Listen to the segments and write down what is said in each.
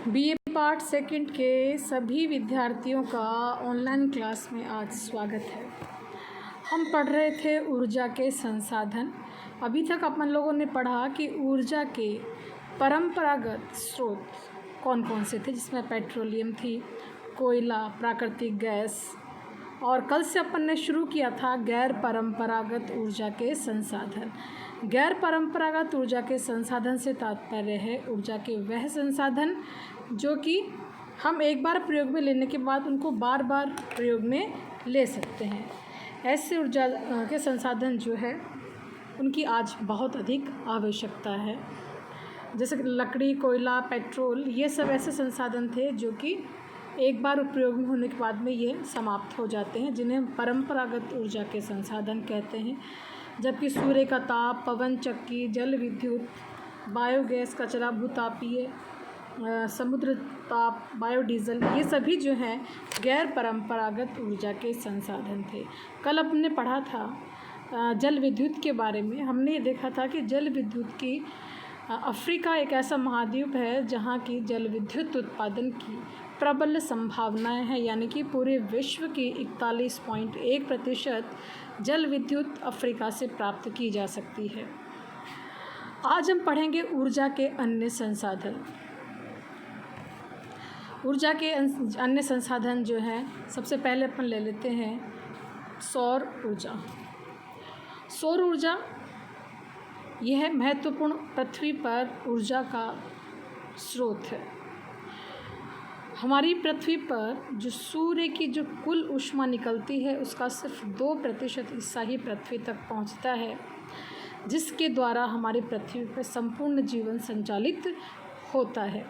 BA part second के सभी विद्यार्थियों का ऑनलाइन क्लास में आज स्वागत है। हम पढ़ रहे थे ऊर्जा के संसाधन। अभी तक अपन लोगों ने पढ़ा कि ऊर्जा के परंपरागत स्रोत कौन कौन से थे, जिसमें पेट्रोलियम थी, कोयला, प्राकृतिक गैस, और कल से अपन ने शुरू किया था गैर परंपरागत ऊर्जा के संसाधन। गैर परंपरागत ऊर्जा के संसाधन से तात्पर्य है ऊर्जा के वह संसाधन जो कि हम एक बार प्रयोग में लेने के बाद उनको बार बार प्रयोग में ले सकते हैं। ऐसे ऊर्जा के संसाधन जो है उनकी आज बहुत अधिक आवश्यकता है। जैसे लकड़ी, कोयला, पेट्रोल, ये सब ऐसे संसाधन थे जो कि एक बार उपयोग में होने के बाद में ये समाप्त हो जाते हैं, जिन्हें हम परंपरागत ऊर्जा के संसाधन कहते हैं। जबकि सूर्य का ताप, पवन चक्की, जल विद्युत, बायोगैस, कचरा, भूतापीय, समुद्र ताप, बायोडीजल, ये सभी जो हैं गैर परंपरागत ऊर्जा के संसाधन थे। कल हमने पढ़ा था जल विद्युत के बारे में। हमने देखा था कि जल विद्युत की अफ्रीका एक ऐसा महाद्वीप है जहाँ की जल विद्युत उत्पादन की प्रबल संभावनाएं हैं, यानी कि पूरे विश्व की 41.1% जल विद्युत अफ्रीका से प्राप्त की जा सकती है। आज हम पढ़ेंगे ऊर्जा के अन्य संसाधन। ऊर्जा के अन्य संसाधन जो हैं, सबसे पहले अपन ले लेते हैं सौर ऊर्जा। सौर ऊर्जा यह महत्वपूर्ण पृथ्वी पर ऊर्जा का स्रोत है। हमारी पृथ्वी पर जो सूर्य की जो कुल ऊष्मा निकलती है उसका सिर्फ 2% हिस्सा ही पृथ्वी तक पहुंचता है, जिसके द्वारा हमारी पृथ्वी पर संपूर्ण जीवन संचालित होता है।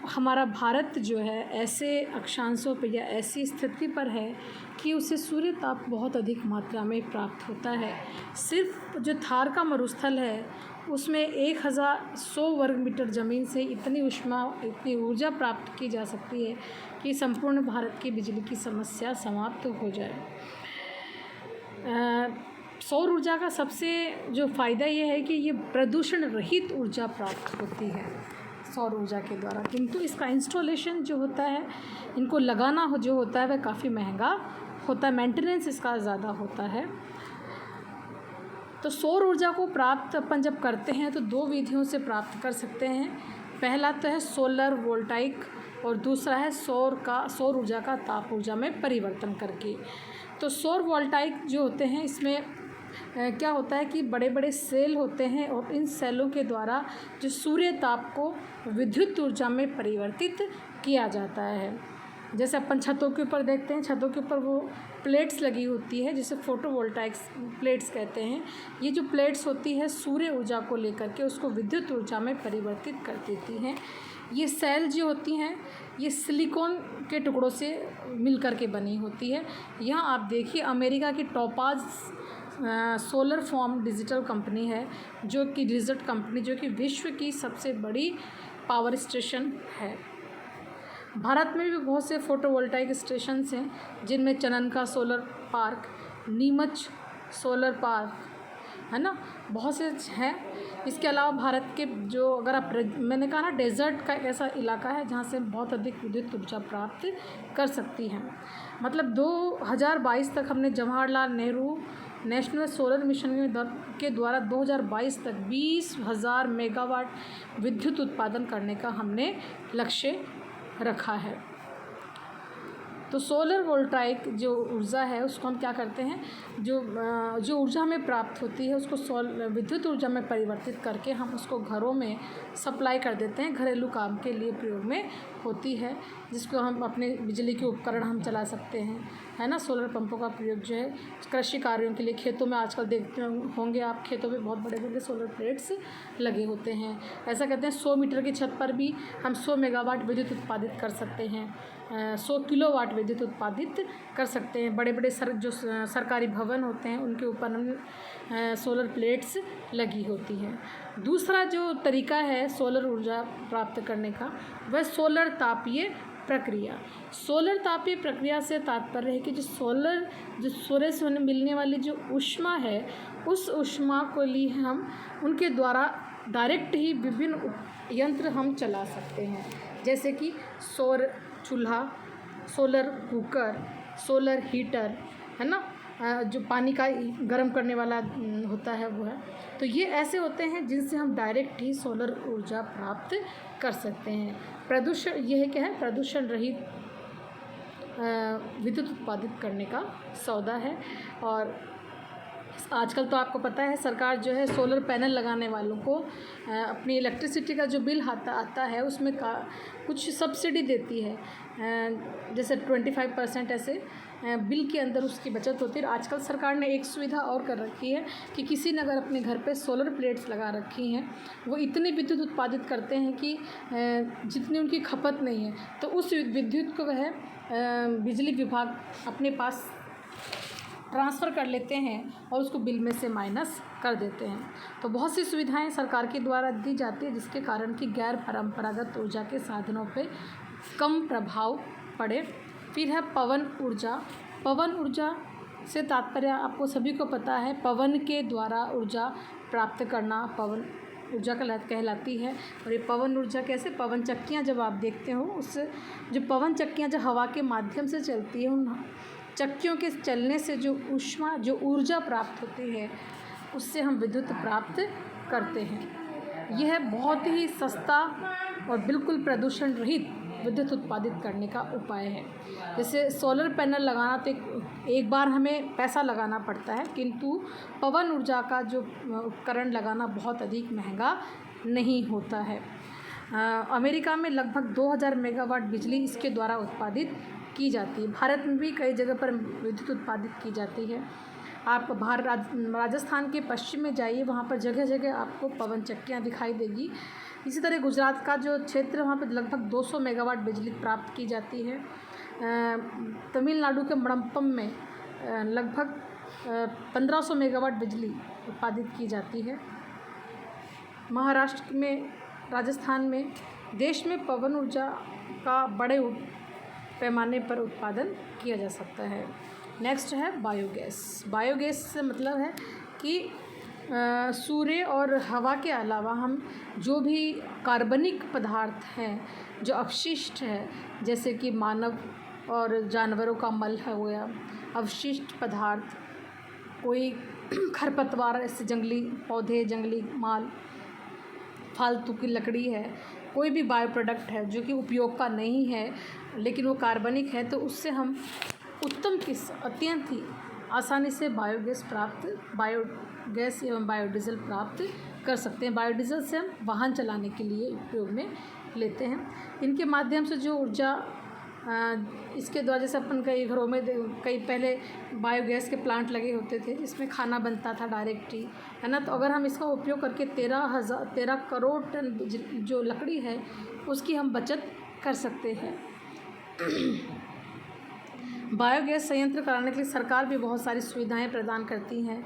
हमारा भारत जो है ऐसे अक्षांशों पर या ऐसी स्थिति पर है कि उसे सूर्य ताप बहुत अधिक मात्रा में प्राप्त होता है। सिर्फ जो थार का मरुस्थल है उसमें 1100 वर्ग मीटर ज़मीन से इतनी ऊर्जा प्राप्त की जा सकती है कि संपूर्ण भारत की बिजली की समस्या समाप्त हो जाए। सौर ऊर्जा का सबसे जो फ़ायदा ये है कि ये प्रदूषण रहित ऊर्जा प्राप्त होती है सौर ऊर्जा के द्वारा, किंतु इसका इंस्टॉलेशन जो होता है, इनको लगाना जो होता है वह काफ़ी महंगा होता है, मेंटेनेंस इसका ज़्यादा होता है। तो सौर ऊर्जा को प्राप्त अपन जब करते हैं तो 2 विधियों से प्राप्त कर सकते हैं। पहला तो है सोलर वोल्टाइक और दूसरा है सौर ऊर्जा का ताप ऊर्जा में परिवर्तन करके। तो सौर वोल्टाइक जो होते हैं, इसमें क्या होता है कि बड़े बड़े सेल होते हैं और इन सेलों के द्वारा जो सूर्य ताप को विद्युत ऊर्जा में परिवर्तित किया जाता है। जैसे अपन छतों के ऊपर देखते हैं, छतों के ऊपर वो प्लेट्स लगी होती है जिसे फोटोवोल्टाइक प्लेट्स कहते हैं। ये जो प्लेट्स होती है सूर्य ऊर्जा को लेकर के उसको विद्युत ऊर्जा में परिवर्तित कर देती हैं। ये सेल जो होती हैं ये सिलिकॉन के टुकड़ों से मिलकर के बनी होती है। यहाँ आप देखिए अमेरिका की topaz solar form digital company है, जो कि विश्व की सबसे बड़ी पावर स्टेशन है। भारत में भी बहुत से फोटोवोल्टाइक स्टेशंस हैं, जिनमें Charanka solar park, Neemuch solar park, है ना, बहुत से हैं। इसके अलावा भारत के जो मैंने कहा ना, डेजर्ट का ऐसा इलाका है जहाँ से बहुत अधिक विद्युत ऊर्जा प्राप्त कर सकती हैं। मतलब 2022 तक हमने Jawaharlal Nehru national solar mission के द्वारा 2022 तक 20,000 मेगावाट विद्युत उत्पादन करने का हमने लक्ष्य रखा है। तो सोलर वोल्टाइक जो ऊर्जा है उसको हम क्या करते हैं, जो ऊर्जा हमें प्राप्त होती है उसको विद्युत ऊर्जा में परिवर्तित करके हम उसको घरों में सप्लाई कर देते हैं, घरेलू काम के लिए प्रयोग में होती है, जिसको हम अपने बिजली के उपकरण हम चला सकते हैं, है ना। सोलर पंपों का प्रयोग जो है कृषि कार्यों के लिए, खेतों में आजकल देखते होंगे आप, खेतों में बहुत बड़े बड़े सोलर प्लेट्स लगे होते हैं। ऐसा कहते हैं 100 मीटर की छत पर भी हम 100 मेगावाट विद्युत उत्पादित कर सकते हैं, 100 किलोवाट विद्युत उत्पादित कर सकते हैं। बड़े बड़े जो सरकारी भवन होते हैं उनके ऊपर हम सोलर प्लेट्स लगी होती हैं। दूसरा जो तरीका है सोलर ऊर्जा प्राप्त करने का वह सोलर तापीय प्रक्रिया। सोलर तापीय प्रक्रिया से तात्पर्य है कि जो सूर्य से मिलने वाली जो ऊष्मा है उस ऊष्मा को लिए हम उनके द्वारा डायरेक्ट ही विभिन्न यंत्र हम चला सकते हैं, जैसे कि सौर चूल्हा, सोलर कुकर, सोलर हीटर, है ना, जो पानी का गर्म करने वाला होता है वो है। तो ये ऐसे होते हैं जिनसे हम डायरेक्ट ही सोलर ऊर्जा प्राप्त कर सकते हैं। प्रदूषण, यह क्या है, प्रदूषण रहित विद्युत उत्पादित करने का सौदा है। और आजकल तो आपको पता है सरकार जो है सोलर पैनल लगाने वालों को अपनी इलेक्ट्रिसिटी का जो बिल आता है उसमें कुछ सब्सिडी देती है, जैसे 25% ऐसे बिल के अंदर उसकी बचत होती है। आजकल सरकार ने एक सुविधा और कर रखी है कि किसी ने अगर अपने घर पे सोलर प्लेट्स लगा रखी हैं, वो इतनी विद्युत उत्पादित करते हैं कि जितनी उनकी खपत नहीं है, तो उस विद्युत को वह बिजली विभाग अपने पास ट्रांसफ़र कर लेते हैं और उसको बिल में से माइनस कर देते हैं। तो बहुत सी सुविधाएं सरकार के द्वारा दी जाती है जिसके कारण कि गैर परंपरागत ऊर्जा के साधनों पे कम प्रभाव पड़े। फिर है पवन ऊर्जा। पवन ऊर्जा से तात्पर्य आपको सभी को पता है, पवन के द्वारा ऊर्जा प्राप्त करना पवन ऊर्जा कहलाती है। और ये पवन ऊर्जा कैसे, पवन चक्कियाँ जब आप देखते हो, उससे जो पवन चक्कियाँ जो हवा के माध्यम से चलती है, उन चक्कियों के चलने से जो ऊष्मा, जो ऊर्जा प्राप्त होती है, उससे हम विद्युत प्राप्त करते हैं। यह बहुत ही सस्ता और बिल्कुल प्रदूषण रहित विद्युत उत्पादित करने का उपाय है। जैसे सोलर पैनल लगाना तो एक बार हमें पैसा लगाना पड़ता है, किंतु पवन ऊर्जा का जो उपकरण लगाना बहुत अधिक महंगा नहीं होता है। अमेरिका में लगभग 2000 मेगावाट बिजली इसके द्वारा उत्पादित की जाती है। भारत में भी कई जगह पर विद्युत उत्पादित की जाती है। आप बाहर राजस्थान के पश्चिम में जाइए, वहाँ पर जगह जगह आपको पवन चक्कियाँ दिखाई देगी। इसी तरह गुजरात का जो क्षेत्र, वहाँ पर लगभग 200 मेगावाट बिजली प्राप्त की जाती है। तमिलनाडु के मड़म्पम में लगभग 1500 मेगावाट बिजली उत्पादित की जाती है। महाराष्ट्र में, राजस्थान में, देश में पवन ऊर्जा का बड़े पैमाने पर उत्पादन किया जा सकता है। नेक्स्ट है बायोगैस। बायोगैस से मतलब है कि सूर्य और हवा के अलावा हम जो भी कार्बनिक पदार्थ हैं, जो अपशिष्ट है, जैसे कि मानव और जानवरों का मल हो गया, अवशिष्ट पदार्थ, कोई खरपतवार, ऐसे जंगली पौधे, जंगली माल, फालतू की लकड़ी है, कोई भी बायो प्रोडक्ट है जो कि उपयोग का नहीं है लेकिन वो कार्बनिक है, तो उससे हम उत्तम अत्यंत ही आसानी से बायोगैस एवं बायोडीज़ल प्राप्त कर सकते हैं। बायोडीज़ल से हम वाहन चलाने के लिए उपयोग में लेते हैं। इनके माध्यम से जो ऊर्जा, इसके द्वारा जैसे अपन कई घरों में कई पहले बायोगैस के प्लांट लगे होते थे जिसमें खाना बनता था डायरेक्ट ही, है ना। तो अगर हम इसका उपयोग करके 13 करोड़ टन जो लकड़ी है उसकी हम बचत कर सकते हैं। बायोगैस संयंत्र कराने के लिए सरकार भी बहुत सारी सुविधाएं प्रदान करती हैं।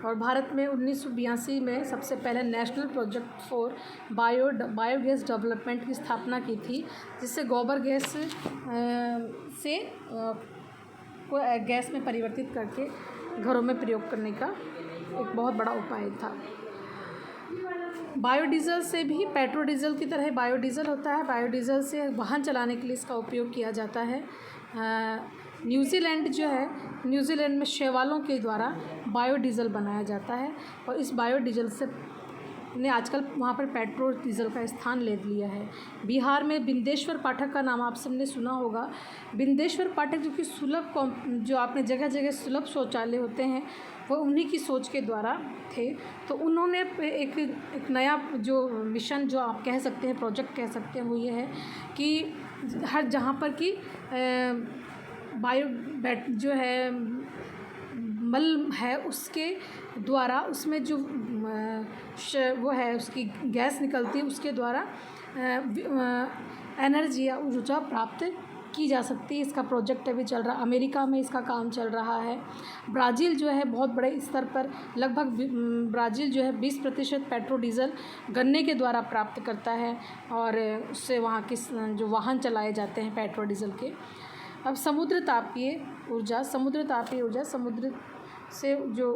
और भारत में 1982 में सबसे पहले national project for biogas development की स्थापना की थी, जिससे गोबर गैस से को गैस में परिवर्तित करके घरों में प्रयोग करने का एक बहुत बड़ा उपाय था। बायोडीज़ल से भी पेट्रोल डीजल की तरह बायोडीज़ल होता है। बायोडीज़ल से वाहन चलाने के लिए इसका उपयोग किया जाता है। न्यूजीलैंड जो है, न्यूजीलैंड में शैवालों के द्वारा बायोडीज़ल बनाया जाता है और इस बायोडीज़ल से ने आजकल वहाँ पर पेट्रोल डीजल का स्थान ले लिया है। बिहार में बिंदेश्वर पाठक का नाम आप सबने सुना होगा। बिंदेश्वर पाठक जो कि जो आपने जगह जगह सुलभ शौचालय होते हैं, वो उन्हीं की सोच के द्वारा थे। तो उन्होंने एक नया जो मिशन, जो आप कह सकते हैं प्रोजेक्ट कह सकते हैं, वो ये है कि हर जहाँ पर कि जो है मल है उसके द्वारा, उसमें जो वो है उसकी गैस निकलती है, उसके द्वारा एनर्जी या ऊर्जा प्राप्त की जा सकती है। इसका प्रोजेक्ट अभी चल रहा, अमेरिका में इसका काम चल रहा है। ब्राज़ील जो है बहुत बड़े स्तर पर, लगभग ब्राज़ील जो है 20% पेट्रोल डीजल गन्ने के द्वारा प्राप्त करता है और उससे वहाँ के जो वाहन चलाए जाते हैं पेट्रोल डीजल के। अब समुद्र तापीय ऊर्जा समुद्र से जो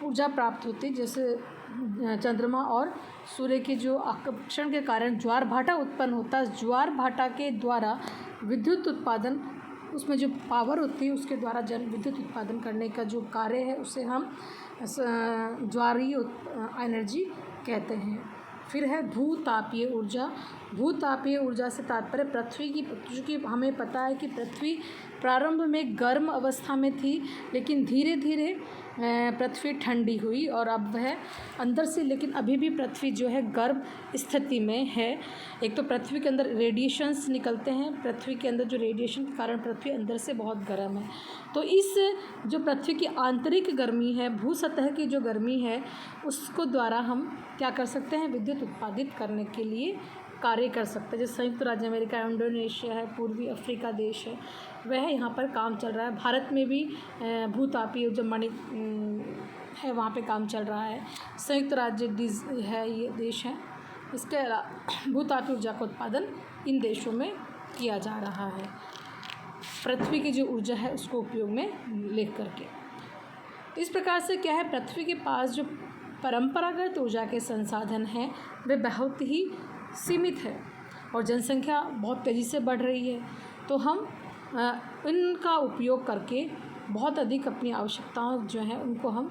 ऊर्जा प्राप्त होती है, जैसे चंद्रमा और सूर्य के जो आकर्षण के कारण ज्वार भाटा उत्पन्न होता है। ज्वार भाटा के द्वारा विद्युत उत्पादन, उसमें जो पावर होती है उसके द्वारा जन विद्युत उत्पादन करने का जो कार्य है उसे हम ज्वारीय एनर्जी कहते हैं। फिर है भूतापीय ऊर्जा। भूतापीय ऊर्जा से तात्पर्य पृथ्वी की, चूँकि हमें पता है कि पृथ्वी प्रारंभ में गर्म अवस्था में थी, लेकिन धीरे धीरे पृथ्वी ठंडी हुई और अब वह अंदर से, लेकिन अभी भी पृथ्वी जो है गर्म स्थिति में है। एक तो पृथ्वी के अंदर रेडिएशंस निकलते हैं, पृथ्वी के अंदर जो रेडिएशन के कारण पृथ्वी अंदर से बहुत गर्म है। तो इस जो पृथ्वी की आंतरिक गर्मी है, भू सतह की जो गर्मी है, उसको द्वारा हम क्या कर सकते हैं, विद्युत उत्पादित करने के लिए कार्य कर सकते हैं। जैसे संयुक्त राज्य अमेरिका, इंडोनेशिया है, पूर्वी अफ्रीका देश है, वह यहाँ पर काम चल रहा है। भारत में भी भूतापीय जो है वहाँ पे काम चल रहा है। संयुक्त राज्य है, ये देश है। इसके अलावा भूतापीय ऊर्जा का उत्पादन इन देशों में किया जा रहा है, पृथ्वी की जो ऊर्जा है उसको उपयोग में ले करके। इस प्रकार से क्या है, पृथ्वी के पास जो परंपरागत ऊर्जा के संसाधन हैं वे बहुत ही सीमित है और जनसंख्या बहुत तेज़ी से बढ़ रही है। तो हम इनका उपयोग करके बहुत अधिक अपनी आवश्यकताओं जो हैं उनको हम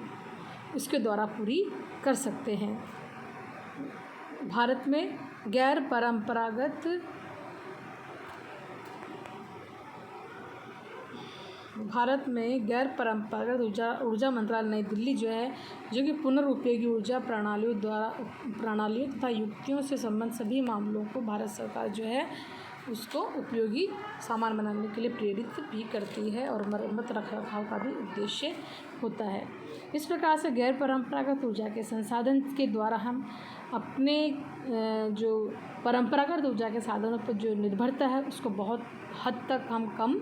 इसके द्वारा पूरी कर सकते हैं। भारत में गैर परंपरागत ऊर्जा मंत्रालय नई दिल्ली जो है, जो कि पुनर्उपयोगी ऊर्जा प्रणालियों तथा युक्तियों से संबंधित सभी मामलों को भारत सरकार जो है उसको उपयोगी सामान बनाने के लिए प्रेरित भी करती है और मरम्मत रखरखाव का भी उद्देश्य होता है। इस प्रकार से गैर परंपरागत ऊर्जा के संसाधन के द्वारा हम अपने जो परंपरागत ऊर्जा के साधनों पर जो निर्भरता है उसको बहुत हद तक हम कम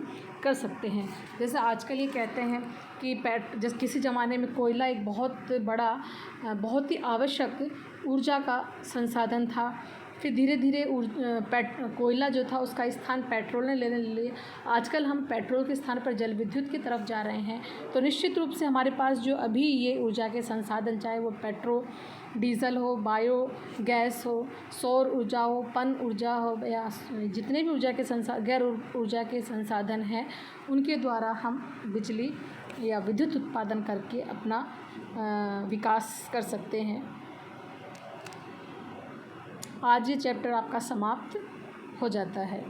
कर सकते हैं। जैसे आजकल ये कहते हैं कि जैसे किसी ज़माने में कोयला एक बहुत बड़ा, बहुत ही आवश्यक ऊर्जा का संसाधन था, फिर धीरे धीरे कोयला जो था उसका स्थान पेट्रोल ने लेने लिए। आजकल हम पेट्रोल के स्थान पर जल विद्युत की तरफ जा रहे हैं। तो निश्चित रूप से हमारे पास जो अभी ये ऊर्जा के संसाधन, चाहे वो पेट्रोल डीजल हो, बायो गैस हो, सौर ऊर्जा हो, पन ऊर्जा हो, या जितने भी ऊर्जा के गैर ऊर्जा के संसाधन हैं उनके द्वारा हम बिजली या विद्युत उत्पादन करके अपना विकास कर सकते हैं। आज ये चैप्टर आपका समाप्त हो जाता है।